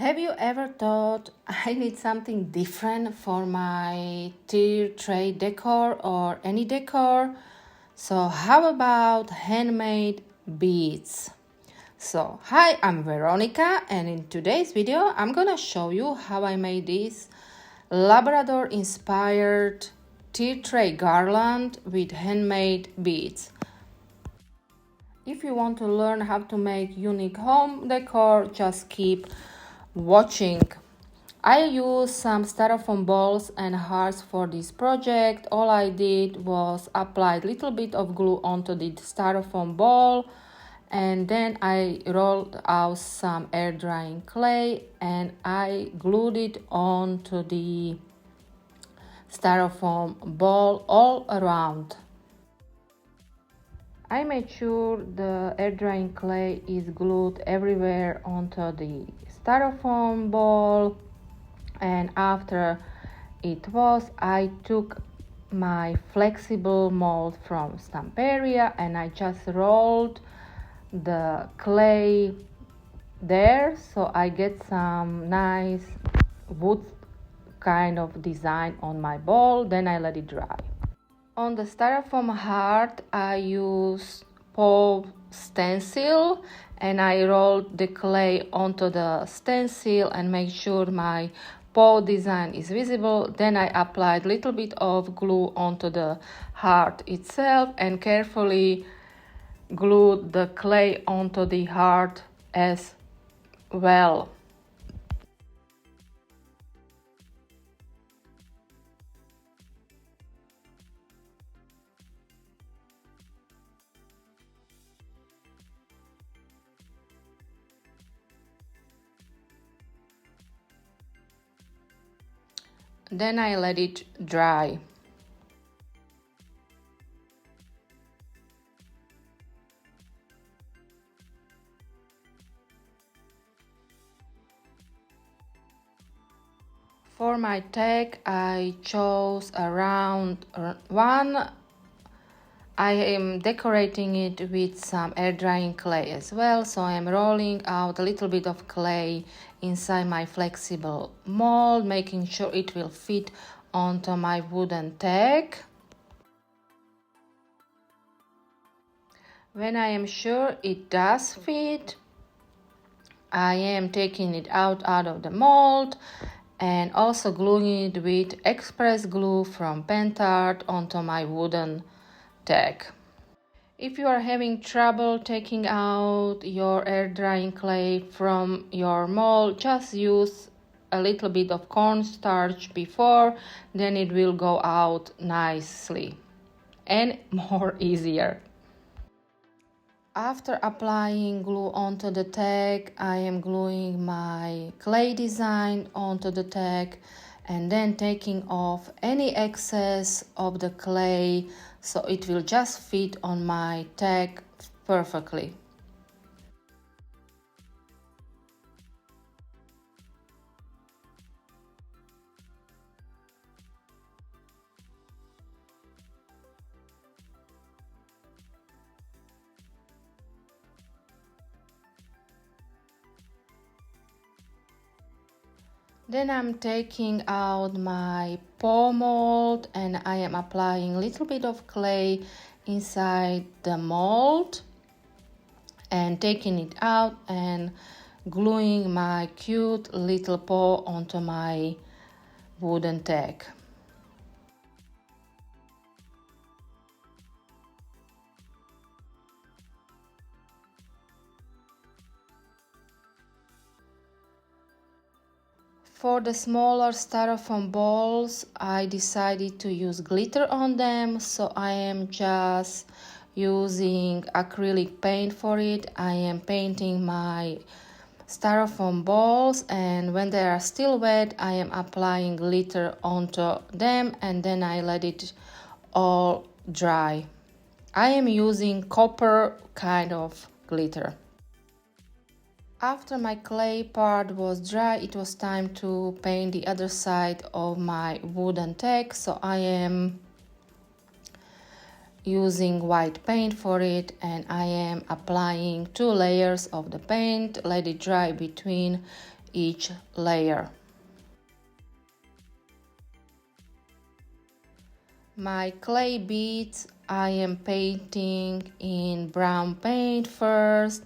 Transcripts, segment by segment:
Have you ever thought I need something different for my tea tray decor or any decor? So how about handmade beads? So hi, I'm Veronica, and in today's video I'm gonna show you how I made this labrador inspired tea tray garland with handmade beads. If you want to learn how to make unique home decor, just keep watching. I used some styrofoam balls and hearts for this project. All I did was apply a little bit of glue onto the styrofoam ball, and then I rolled out some air drying clay and I glued it onto the styrofoam ball all around. I made sure the air drying clay is glued everywhere onto the styrofoam ball, and after it was, I took my flexible mold from Stamperia and I just rolled the clay there so I get some nice wood kind of design on my ball. Then I let it dry. On the styrofoam heart, I used paw stencil and I rolled the clay onto the stencil and make sure my paw design is visible. Then I applied a little bit of glue onto the heart itself and carefully glued the clay onto the heart as well. Then I let it dry. For my tag, I chose a round one. I am decorating it with some air drying clay as well, so I am rolling out a little bit of clay inside my flexible mold, making sure it will fit onto my wooden tag. When I am sure it does fit, I am taking it out of the mold and also gluing it with express glue from Pentart onto my wooden tag. If you are having trouble taking out your air drying clay from your mold, just use a little bit of cornstarch before, then it will go out nicely and more easier. After applying glue onto the tag, I am gluing my clay design onto the tag and then taking off any excess of the clay so it will just fit on my tag perfectly. Then I'm taking out my paw mold and I am applying a little bit of clay inside the mold and taking it out and gluing my cute little paw onto my wooden tag. For the smaller styrofoam balls, I decided to use glitter on them, so I am just using acrylic paint for it. I am painting my styrofoam balls, and when they are still wet, I am applying glitter onto them and then I let it all dry. I am using copper kind of glitter. After my clay part was dry, it was time to paint the other side of my wooden tag, so I am using white paint for it and I am applying 2 layers of the paint, let it dry between each layer. My clay beads I am painting in brown paint first,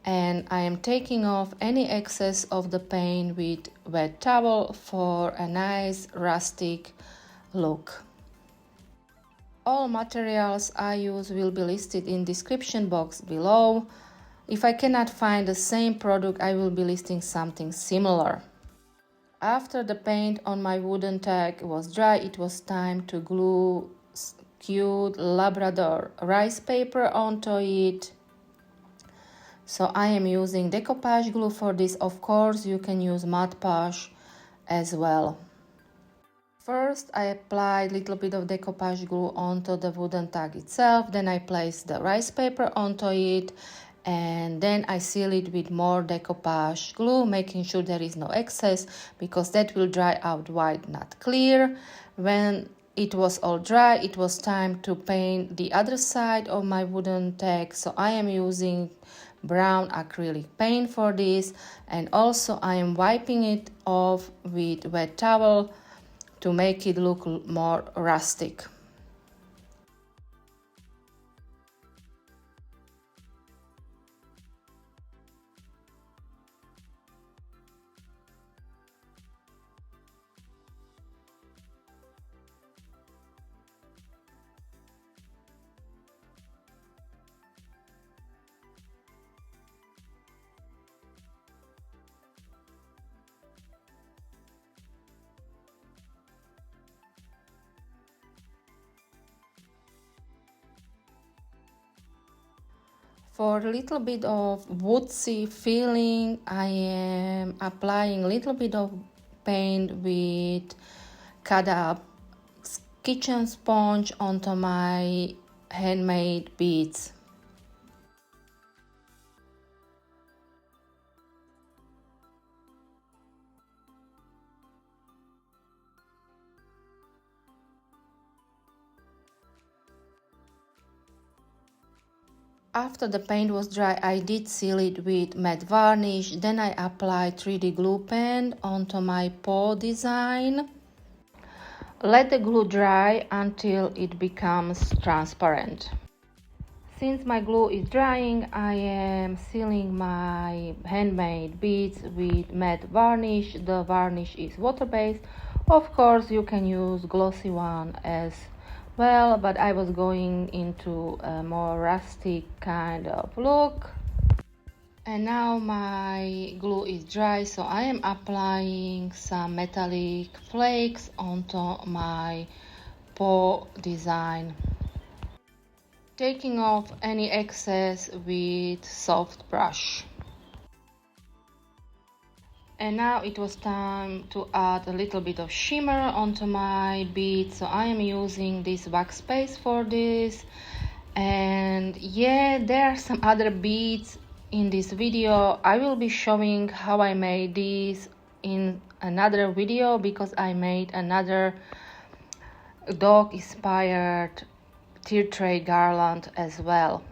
and I am taking off any excess of the paint with wet towel for a nice rustic look. All materials I use will be listed in description box below. If I cannot find the same product, I will be listing something similar. After the paint on my wooden tag was dry, it was time to glue cute labrador rice paper onto it. So I am using decoupage glue for this. Of course, you can use Mod Podge as well. First, I applied a little bit of decoupage glue onto the wooden tag itself. Then I placed the rice paper onto it, and then I seal it with more decoupage glue, making sure there is no excess, because that will dry out white, not clear. When it was all dry, it was time to paint the other side of my wooden tag. So I am using brown acrylic paint for this, and also I am wiping it off with wet towel to make it look more rustic. For a little bit of woodsy feeling, I am applying a little bit of paint with cut up kitchen sponge onto my handmade beads. After the paint was dry, I did seal it with matte varnish. Then I applied 3D glue pen onto my paw design. Let the glue dry until it becomes transparent. Since my glue is drying, I am sealing my handmade beads with matte varnish. The varnish is water-based. Of course, you can use glossy one as well, but I was going into a more rustic kind of look. And now my glue is dry, so I am applying some metallic flakes onto my paw design, taking off any excess with soft brush. And now it was time to add a little bit of shimmer onto my bead, so I am using this wax paste for this. And yeah, there are some other beads in this video. I will be showing how I made these in another video, because I made another dog inspired tear tray garland as well.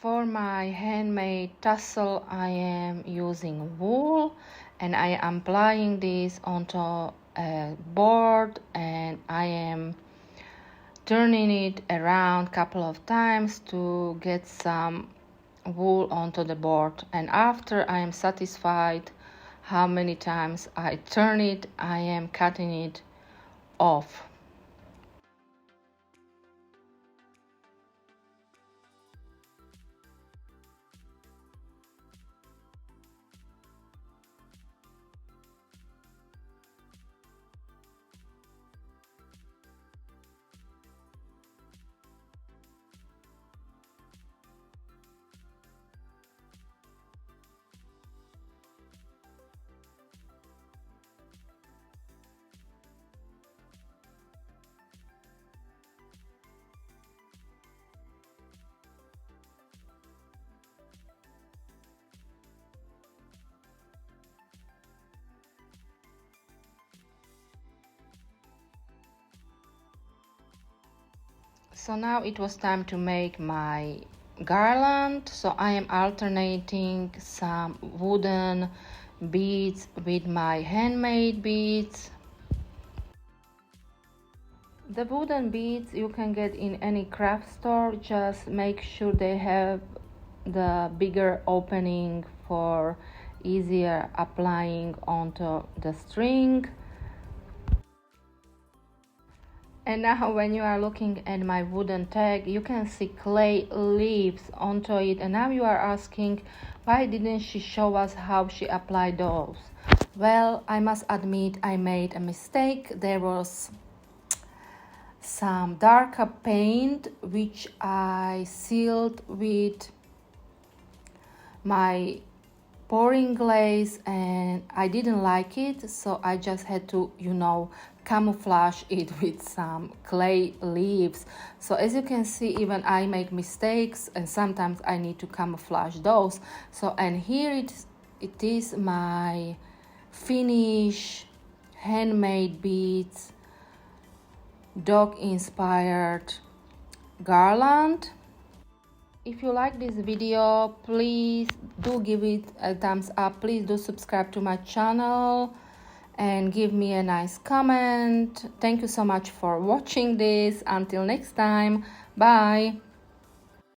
For my handmade tassel, I am using wool, and I am applying this onto a board, and I am turning it around a couple of times to get some wool onto the board. And after I am satisfied how many times I turn it, I am cutting it off. So now it was time to make my garland, so I am alternating some wooden beads with my handmade beads. The wooden beads you can get in any craft store, just make sure they have the bigger opening for easier applying onto the string. And now when you are looking at my wooden tag, you can see clay leaves onto it, and now you are asking, why didn't she show us how she applied those? Well, I must admit I made a mistake. There was some darker paint which I sealed with my pouring glaze, and I didn't like it, so I just had to, camouflage it with some clay leaves. So as you can see, even I make mistakes, and sometimes I need to camouflage those. So, and here it is my finish handmade beads, dog inspired garland. If you like this video, please do give it a thumbs up. Please do subscribe to my channel and give me a nice comment. Thank you so much for watching this. Until next time, bye.